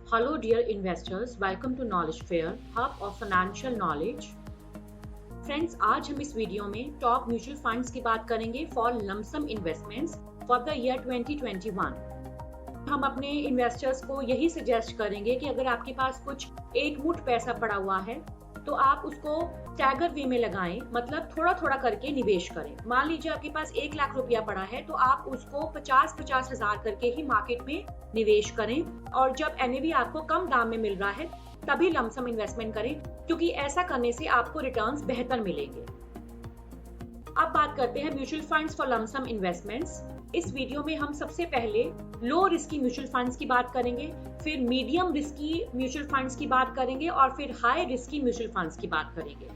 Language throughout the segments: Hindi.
Hello, dear investors. Welcome to Knowledge Fair, hub of financial knowledge. Friends, आज हम इस वीडियो में टॉप म्यूचुअल फंड्स की बात करेंगे for lump sum investments for the year 2021। हम अपने इन्वेस्टर्स को यही सजेस्ट करेंगे कि अगर आपके पास कुछ एक मुठ पैसा पड़ा हुआ है तो आप उसको स्टैगर वे में लगाएं, मतलब थोड़ा थोड़ा करके निवेश करें। मान लीजिए आपके पास 1 लाख रुपया पड़ा है तो आप उसको 50-50 हजार करके ही मार्केट में निवेश करें, और जब एनएवी आपको कम दाम में मिल रहा है तभी लमसम इन्वेस्टमेंट करें, क्योंकि ऐसा करने से आपको रिटर्न्स बेहतर मिलेंगे। अब बात करते हैं mutual funds for lump sum investments. इस वीडियो में हम सबसे पहले लो रिस्की म्यूचुअल फंड्स की बात करेंगे, फिर मीडियम रिस्की म्यूचुअल फंड्स की बात करेंगे और फिर हाई रिस्की म्यूचुअल फंड्स की बात करेंगे।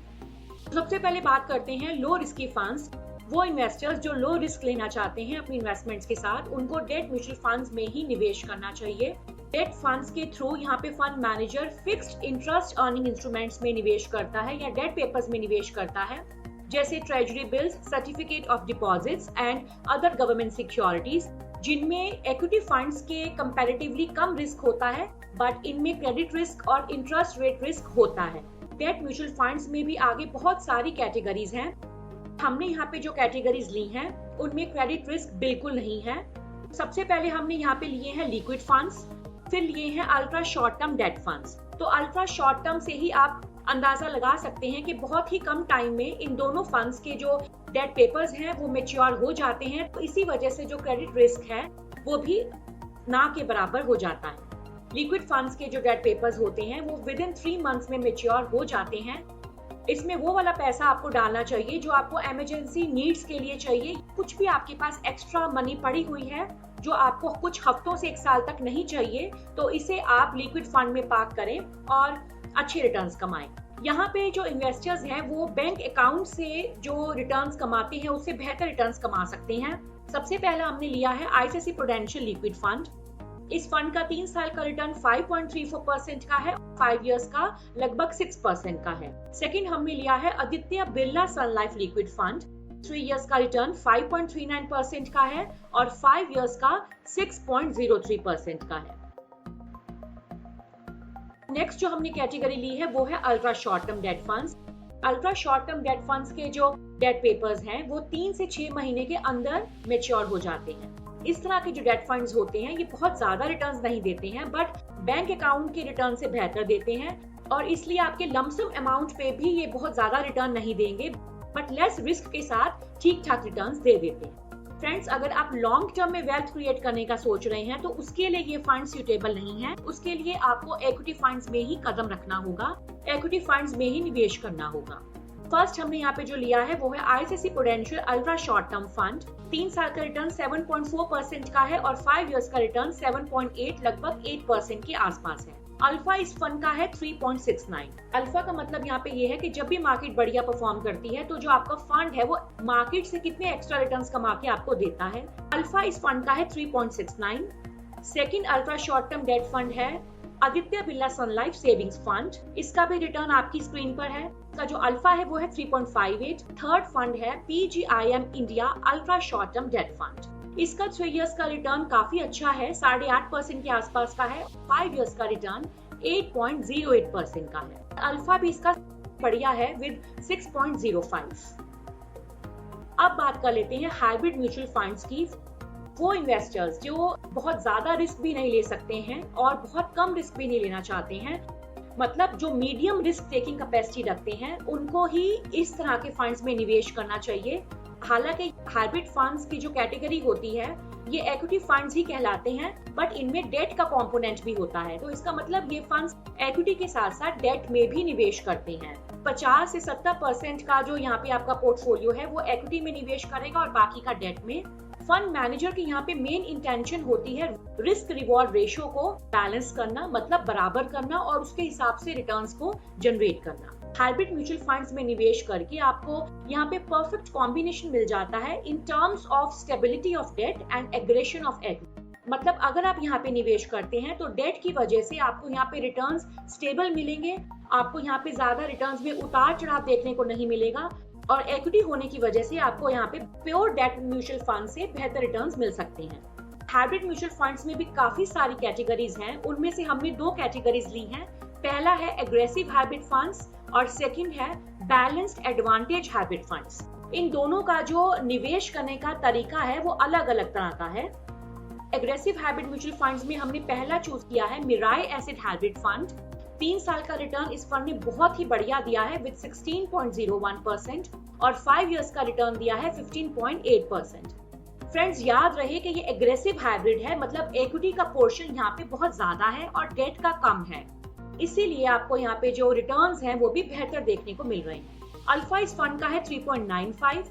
सबसे पहले बात करते हैं लो रिस्की फंड्स। वो इन्वेस्टर्स जो लो रिस्क लेना चाहते हैं अपनी इन्वेस्टमेंट्स के साथ, उनको डेट म्यूचुअल फंड्स में ही निवेश करना चाहिए। डेट फंड्स के थ्रू यहाँ पे fund manager fixed interest earning instruments में निवेश करता है या डेट पेपर्स में निवेश करता है, जैसे treasury bills, certificate of deposits and other government securities, जिनमें इक्विटी फंड्स के कंपैरेटिवली कम रिस्क होता है बट इनमें क्रेडिट रिस्क और इंटरेस्ट रेट रिस्क होता है। डेट म्यूचुअल फंड्स में भी आगे बहुत सारी कैटेगरीज हैं। हमने यहाँ पे जो कैटेगरीज ली हैं उनमें क्रेडिट रिस्क बिल्कुल नहीं है। सबसे पहले हमने यहाँ पे लिए हैं लिक्विड फंड्स, फिर लिए हैं ultra short term debt funds. तो अल्ट्रा शॉर्ट टर्म से ही आप अंदाजा लगा सकते हैं कि बहुत ही कम टाइम में इन दोनों फंड्स के जो डेट पेपर्स हैं वो मैच्योर हो जाते हैं, तो इसी वजह से जो क्रेडिट रिस्क है वो भी ना के बराबर हो जाता है। लिक्विड फंड्स के जो डेट पेपर्स होते हैं वो विद इन 3 मंथ्स में मैच्योर हो जाते हैं। इसमें वो वाला पैसा आपको डालना चाहिए जो आपको इमरजेंसी नीड्स के लिए चाहिए। कुछ भी आपके पास एक्स्ट्रा मनी पड़ी हुई है जो आपको कुछ हफ्तों से 1 साल तक नहीं चाहिए, तो इसे आप लिक्विड फंड में पार्क करें और अच्छे रिटर्न्स कमाएं। यहाँ पे जो इन्वेस्टर्स हैं वो बैंक अकाउंट से जो रिटर्न्स कमाते हैं उससे बेहतर रिटर्न्स कमा सकते हैं। सबसे पहला हमने लिया है आईसीआईसीआई प्रूडेंशियल लिक्विड फंड। इस फंड का 3 साल का रिटर्न 5.34% का है, 5 इयर्स का लगभग 6% का है। सेकंड हमने लिया है आदित्य बिरला सन लाइफ लिक्विड फंड। 3 इयर्स का रिटर्न 5.39% का है और 5 इयर्स का 6.03% का है। नेक्स्ट जो हमने कैटेगरी ली है वो है ultra short term debt funds. Ultra short term debt funds के जो डेट पेपर्स हैं वो 3 से 6 महीने के अंदर मैच्योर हो जाते हैं। इस तरह के जो डेट फंड्स होते हैं ये बहुत ज्यादा रिटर्न्स नहीं देते हैं बट बैंक अकाउंट के रिटर्न से बेहतर देते हैं, और इसलिए आपके लमसम अमाउंट पे भी ये बहुत ज्यादा रिटर्न नहीं देंगे बट लेस रिस्क के साथ ठीक ठाक रिटर्न्स दे देते हैं। फ्रेंड्स, अगर आप लॉन्ग टर्म में वेल्थ क्रिएट करने का सोच रहे हैं तो उसके लिए ये फंड सूटेबल नहीं है। उसके लिए आपको इक्विटी फंड्स में ही कदम रखना होगा, इक्विटी फंड्स में ही निवेश करना होगा। फर्स्ट हमने यहाँ पे जो लिया है वो है ICICI prudential ultra short term fund. 3 साल का रिटर्न 7.4% का है और 5 इयर्स का रिटर्न 7.8 लगभग 8% के आसपास है। अल्फा इस फंड का है 3.69। अल्फा का मतलब यहाँ पे ये है कि जब भी मार्केट बढ़िया परफॉर्म करती है तो जो आपका फंड है वो मार्केट से कितने एक्स्ट्रा रिटर्न्स कमा के आपको देता है। अल्फा इस फंड का है 3.69। Second ultra short term debt fund है आदित्य बिरला सन लाइफ सेविंग्स फंड। इसका भी रिटर्न आपकी स्क्रीन पर है। इसका जो अल्फा है वो है 3.58। थर्ड फंड है PGIM India ultra short term debt fund. इसका 3 इयर्स का रिटर्न काफी अच्छा है, 8.5% के आसपास का है। 5 इयर्स का रिटर्न 8.08% का है। अल्फा भी इसका बढ़िया है विद 6.05। अब बात कर लेते हैं हाइब्रिड म्यूचुअल फंड्स की। वो इन्वेस्टर्स जो बहुत ज्यादा रिस्क भी नहीं ले सकते हैं और बहुत कम रिस्क भी नहीं लेना चाहते हैं, मतलब जो मीडियम रिस्क टेकिंग कैपेसिटी रखते हैं, उनको ही इस तरह के फंड्स में निवेश करना चाहिए। हालांकि हाइब्रिड फंड्स की जो कैटेगरी होती है ये इक्विटी फंड्स ही कहलाते हैं बट इनमें डेट का कंपोनेंट भी होता है, तो इसका मतलब ये फंड्स इक्विटी के साथ साथ डेट में भी निवेश करते हैं। 50 से 70% का जो यहाँ पे आपका पोर्टफोलियो है वो इक्विटी में निवेश करेगा और बाकी का डेट में। फंड मैनेजर की यहाँ पे मेन इंटेंशन होती है रिस्क रिवॉर्ड रेशियो को बैलेंस करना, मतलब बराबर करना और उसके हिसाब से रिटर्न्स को जनरेट करना। हाइब्रिड म्यूचुअल फंड्स में निवेश करके आपको यहाँ पे परफेक्ट कॉम्बिनेशन मिल जाता है in terms of stability of debt and aggression of equity. मतलब अगर आप यहाँ पे निवेश करते हैं तो डेट की वजह से आपको यहाँ पे रिटर्न्स स्टेबल मिलेंगे, आपको यहाँ पे ज्यादा रिटर्न्स में उतार चढ़ाव देखने को नहीं मिलेगा, और इक्विटी होने की वजह से आपको यहाँ पे प्योर डेट म्यूचुअल फंड से बेहतर रिटर्न्स मिल सकते हैं। हाइब्रिड म्यूचुअल फंड्स में भी काफी सारी कैटेगरीज हैं, उनमें से हमने 2 कैटेगरीज ली हैं। पहला है एग्रेसिव हाइब्रिड फंड्स और सेकंड है बैलेंस्ड एडवांटेज हाइब्रिड फंड्स। इन दोनों का जो निवेश करने का तरीका है वो अलग अलग तरह का है। एग्रेसिव हाइब्रिड म्यूचुअल फंड्स में हमने पहला चूज किया है मिराई एसिड हाइब्रिड फंड। 3 साल का रिटर्न इस फंड ने बहुत ही बढ़िया दिया है विद 16.01% और 5 इयर्स का रिटर्न दिया है 15.8%। फ्रेंड्स याद रहे कि ये एग्रेसिव हाइब्रिड है, मतलब इक्विटी का पोर्शन यहाँ पे बहुत ज्यादा है और डेट का कम है, इसीलिए आपको यहाँ पे जो रिटर्न्स हैं वो भी बेहतर देखने को मिल रहे हैं। अल्फा इस फंड का है 3.95।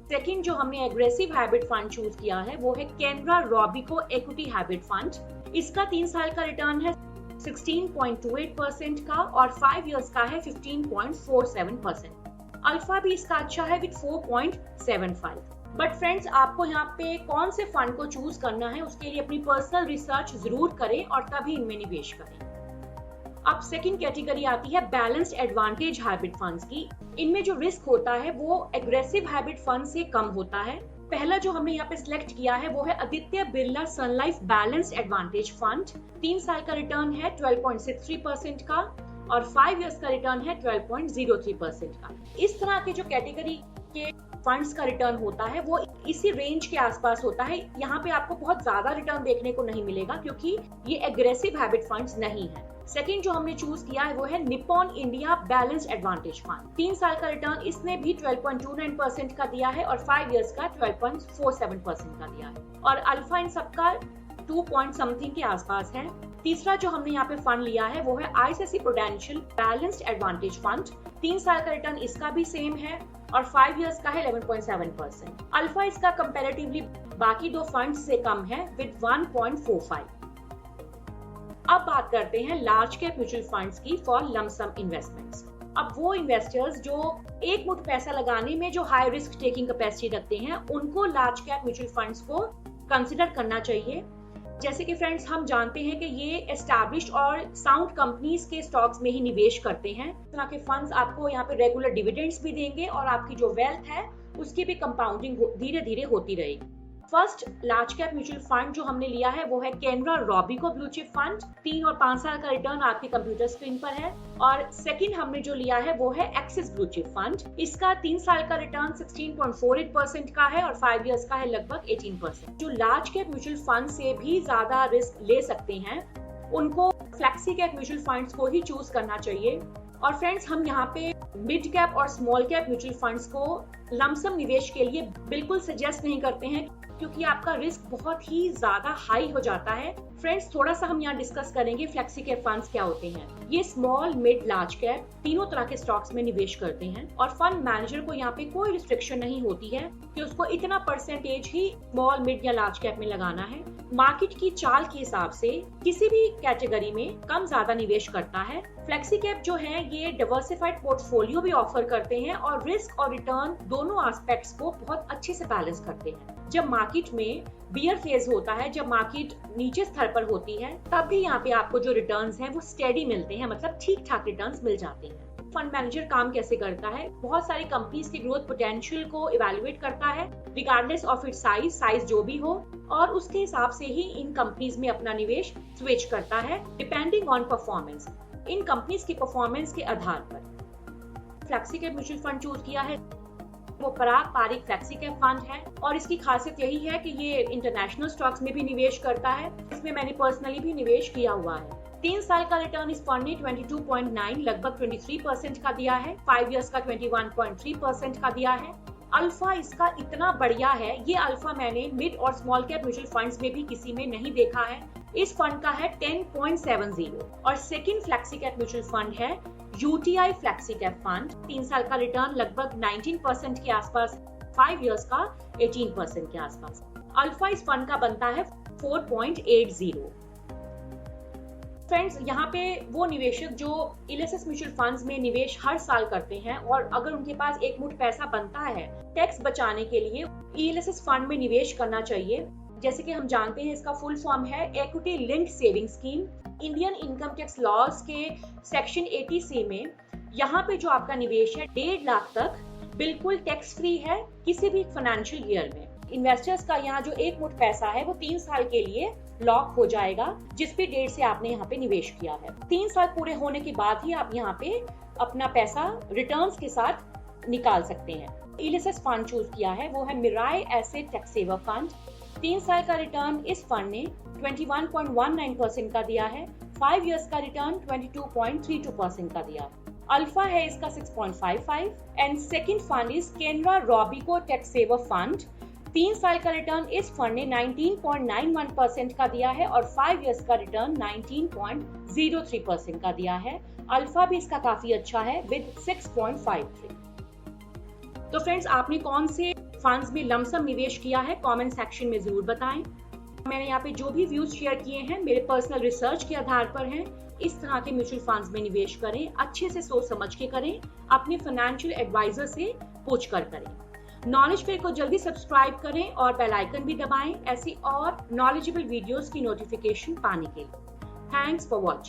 सेकंड जो हमने एग्रेसिव हाइब्रिड फंड चूज किया है वो है कैनरा रॉबिको इक्विटी हाइब्रिड फंड। इसका 3 साल का रिटर्न है 16.28% का और 5 इयर्स का है 15.47%। अल्फा भी इसका अच्छा है विद 4.75। बट फ्रेंड्स आपको यहाँ पे कौन से फंड को चूज करना है उसके लिए अपनी पर्सनल रिसर्च जरूर करें और तभी इनमें निवेश करें। अब सेकंड कैटेगरी आती है बैलेंस्ड एडवांटेज हाइब्रिड फंड्स की। इनमें जो रिस्क होता है वो एग्रेसिव हाइब्रिड फंड से कम होता है। पहला जो हमने यहाँ पे सिलेक्ट किया है वो है आदित्य बिरला सन लाइफ बैलेंस्ड एडवांटेज फंड। 3 साल का रिटर्न है 12.63% का और 5 इयर्स का रिटर्न है 12.03% का। इस तरह के जो कैटेगरी के फंड्स का रिटर्न होता है वो इसी रेंज के आसपास होता है। यहाँ पे आपको बहुत ज्यादा रिटर्न देखने को नहीं मिलेगा क्योंकि ये एग्रेसिव हाइब्रिड फंड्स नहीं है। सेकंड जो हमने चूज किया है वो है Nippon India balanced advantage fund. 3 साल का रिटर्न इसने भी 12.29% का दिया है और 5 इयर्स का 12.47% का दिया है और अल्फा इन सबका 2 पॉइंट समथिंग के आसपास है। तीसरा जो हमने यहाँ पे फंड लिया है वो है ICICI prudential balanced advantage fund. 3 साल का रिटर्न इसका भी सेम है और 5 इयर्स का है 11.7%। अल्फा इसका कंपैरेटिवली बाकी 2 फंड्स से कम है विद 1.45। अब बात करते हैं लार्ज कैप म्यूचुअल फंड्स की फॉर लमसम इन्वेस्टमेंट्स। अब वो इन्वेस्टर्स जो एक मुठ पैसा लगाने में जो हाई रिस्क टेकिंग कैपेसिटी रखते हैं उनको लार्ज कैप म्यूचुअल फंड्स को कंसिडर करना चाहिए। जैसे कि फ्रेंड्स हम जानते हैं कि ये एस्टैब्लिश्ड और साउंड कंपनीज के स्टॉक्स में ही निवेश करते हैं। इस तरह के फंड्स आपको यहाँ पे रेगुलर डिविडेंड्स भी देंगे और आपकी जो वेल्थ है उसकी भी कंपाउंडिंग धीरे धीरे होती रहेगी। First large cap mutual fund जो हमने लिया है वो है कैनरा रॉबिको ब्लू चिप फंड। 3 और 5 साल का रिटर्न आपके कंप्यूटर स्क्रीन पर है। और सेकंड हमने जो लिया है वो है एक्सिस ब्लू चिप फंड। इसका 3 साल का रिटर्न 16.48% का है और 5 इयर्स का है लगभग 18%। जो लार्ज कैप म्यूचुअल फंड से भी ज्यादा रिस्क ले सकते हैं उनको फ्लेक्सी कैप म्यूचुअल फंड्स को ही चूज करना चाहिए। और फ्रेंड्स हम यहाँ पे मिड कैप और स्मॉल कैप म्यूचुअल फंड्स को लमसम निवेश के लिए बिल्कुल सजेस्ट नहीं करते हैं क्योंकि आपका रिस्क बहुत ही ज्यादा हाई हो जाता है। फ्रेंड्स थोड़ा सा हम यहाँ डिस्कस करेंगे फ्लेक्सी कैप फंड्स क्या होते हैं। ये स्मॉल मिड लार्ज कैप तीनों तरह के स्टॉक्स में निवेश करते हैं और फंड मैनेजर को यहाँ पे कोई रिस्ट्रिक्शन नहीं होती है कि उसको इतना परसेंटेज ही स्मॉल मिड या लार्ज कैप में लगाना है। मार्केट की चाल के हिसाब से किसी भी कैटेगरी में कम ज्यादा निवेश करता है। फ्लेक्सी कैप जो है ये डाइवर्सिफाइड पोर्टफोलियो भी ऑफर करते हैं और रिस्क और रिटर्न दोनों एस्पेक्ट्स को बहुत अच्छे से बैलेंस करते हैं। जब मार्केट में बियर फेज होता है, जब मार्केट नीचे स्तर पर होती है, तब भी यहाँ पे आपको जो रिटर्न्स हैं वो स्टेडी मिलते हैं, मतलब ठीक ठाक रिटर्न्स मिल जाते हैं। फंड मैनेजर काम कैसे करता है? बहुत सारी कंपनीज की ग्रोथ पोटेंशियल को इवैल्यूएट करता है रिगार्डलेस ऑफ इट्स साइज जो भी हो, और उसके हिसाब से ही इन कंपनीज में अपना निवेश स्विच करता है depending on performance. In companies की परफॉर्मेंस के आधार पर flexi cap mutual fund choose किया है। वो पराग पारिक फ्लेक्सी कैप फंड है और इसकी खासियत यही है कि ये इंटरनेशनल स्टॉक्स में भी निवेश करता है। इसमें मैंने पर्सनली भी निवेश किया हुआ है। 3 साल का रिटर्न इस फंड ने 22.9 लगभग 23% का दिया है। 5 इयर्स का 21.3% का दिया है। अल्फा इसका इतना बढ़िया है, ये अल्फा मैंने मिड और स्मॉल कैप म्यूचुअल फंड्स में भी किसी में नहीं देखा है। इस फंड का है 10.70 और second flexi cap mutual fund है यूटीआई फ्लेक्सी कैप फंड। 3 साल का रिटर्न लगभग 19% के आसपास, 5 इयर्स का 18% के आसपास। अल्फा इस फंड का बनता है 4.80। फ्रेंड्स यहाँ पे वो निवेशक जो इलेसिस म्यूचुअल फंड्स में निवेश हर साल करते हैं और अगर उनके पास एक मुठ पैसा बनता है टैक्स बचाने के लिए इलेसिस फंड में निवेश करना चाहिए। जैसे कि हम जानते हैं इसका फुल फॉर्म है equity linked saving scheme. Indian income tax laws के सेक्शन 80C में यहाँ पे जो आपका निवेश है 1.5 लाख तक बिल्कुल टैक्स फ्री है किसी भी फाइनेंशियल ईयर में। इन्वेस्टर्स का यहाँ जो एक मुठ पैसा है वो 3 साल के लिए लॉक हो जाएगा, जिस भी डेट से आपने यहाँ पे निवेश किया है। 3 साल पूरे होने के बाद ही आप यहाँ पे अपना पैसा रिटर्न्स के साथ निकाल सकते हैं। इलिसिस फंड चूज किया है वो है Mirae asset tax saver fund. 3 साल का रिटर्न इस फंड ने 21.19% का दिया है। 5 इयर्स का रिटर्न 22.32% का दिया। अल्फा है इसका 6.55 and second fund is Canara Robeco tax saver fund. 3 साल का रिटर्न इस फंड ने 19.91% का दिया है और 5 इयर्स का रिटर्न 19.03% का दिया है। अल्फा भी इसका काफी अच्छा है विद 6.53। तो फ्रेंड्स, आपने कौन से फंड्स में लमसम निवेश किया है कमेंट सेक्शन में जरूर बताएं। मैंने यहाँ पे जो भी व्यूज शेयर किए हैं मेरे पर्सनल रिसर्च के आधार पर हैं। इस तरह के म्यूचुअल फंड्स में निवेश करें, अच्छे से सोच समझ के करें, अपने फाइनेंशियल एडवाइजर से पूछ कर करें। नॉलेज फेयर को जल्दी सब्सक्राइब करें और बेल आइकन भी दबाएं ऐसी और नॉलेजेबल वीडियोस की नोटिफिकेशन पाने के लिए। Thanks for watching.